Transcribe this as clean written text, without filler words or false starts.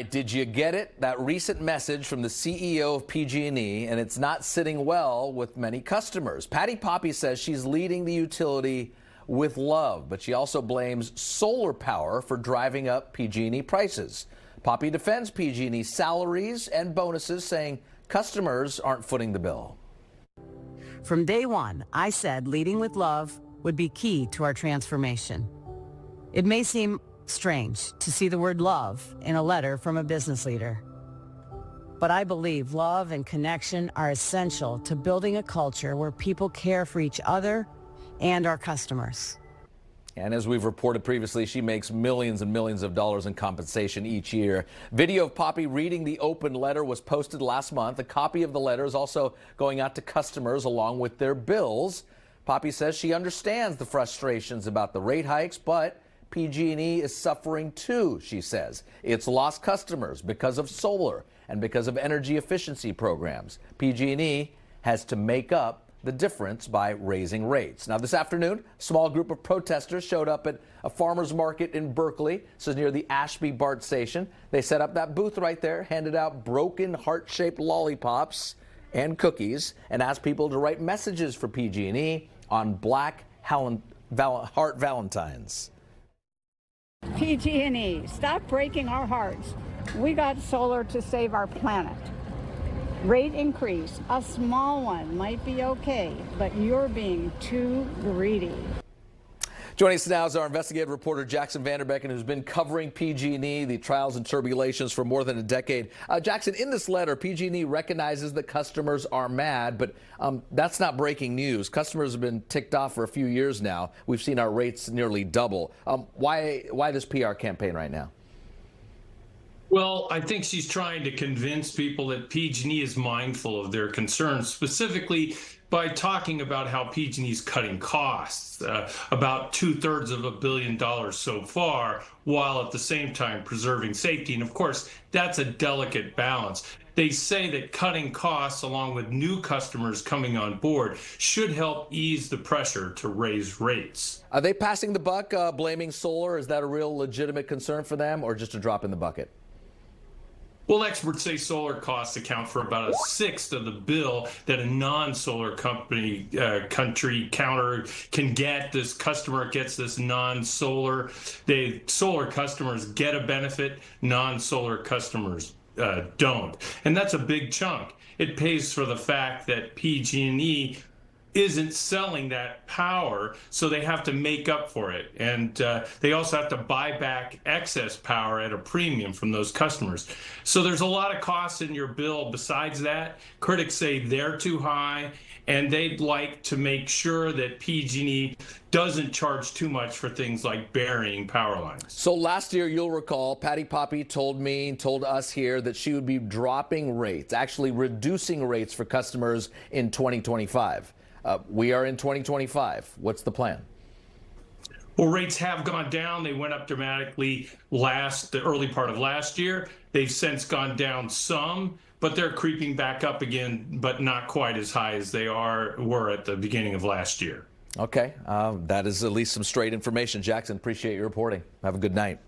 Did you get it? That recent message from the CEO of PG&E, and it's not sitting well with many customers. Patti Poppe says she's leading the utility with love, but she also blames solar power for driving up PG&E prices. Poppe defends PG&E salaries and bonuses, saying customers aren't footing the bill. From day one, I said leading with love would be key to our transformation. It may seem strange to see the word love in a letter from a business leader, but I believe love and connection are essential to building a culture where people care for each other and our customers. And as we've reported previously, she makes millions and millions of dollars in compensation each year. Video of Poppe reading the open letter was posted last month. A copy of the letter is also going out to customers along with their bills. Poppe says she understands the frustrations about the rate hikes, but PG&E is suffering too, she says. It's lost customers because of solar and because of energy efficiency programs. PG&E has to make up the difference by raising rates. Now, this afternoon, a small group of protesters showed up at a farmer's market in Berkeley. This is near the Ashby BART station. They set up that booth right there, handed out broken heart-shaped lollipops and cookies, and asked people to write messages for PG&E on Black Heart Valentines. PG&E, stop breaking our hearts. We got solar to save our planet. Rate increase, a small one might be okay, but you're being too greedy. Joining us now is our investigative reporter, Jaxon Van Derbeken, who's been covering PG&E, the trials and tribulations for more than a decade. Jaxon, in this letter, PG&E recognizes that customers are mad, but that's not breaking news. Customers have been ticked off for a few years now. We've seen our rates nearly double. Why this PR campaign right now? Well, I think she's trying to convince people that PG&E is mindful of their concerns, specifically by talking about how PG&E is cutting costs, about $2/3 of $1 billion so far, while at the same time preserving safety. And of course, that's a delicate balance. They say that cutting costs along with new customers coming on board should help ease the pressure to raise rates. Are they passing the buck, blaming solar? Is that a real legitimate concern for them, or just a drop in the bucket? Well, experts say solar costs account for about 1/6 of the bill that a non-solar country counter can get. This customer gets this non-solar. Solar customers get a benefit, non-solar customers don't. And that's a big chunk. It pays for the fact that PG&E isn't selling that power, so they have to make up for it. And they also have to buy back excess power at a premium from those customers. So there's a lot of costs in your bill besides that. Critics say they're too high, and they'd like to make sure that PG&E doesn't charge too much for things like burying power lines. So last year, you'll recall, Patti Poppe told us here that she would be dropping rates, actually reducing rates for customers in 2025. We are in 2025. What's the plan? Well, rates have gone down. They went up dramatically the early part of last year. They've since gone down some, but they're creeping back up again, but not quite as high as they were at the beginning of last year. Okay, that is at least some straight information. Jaxon, appreciate your reporting. Have a good night.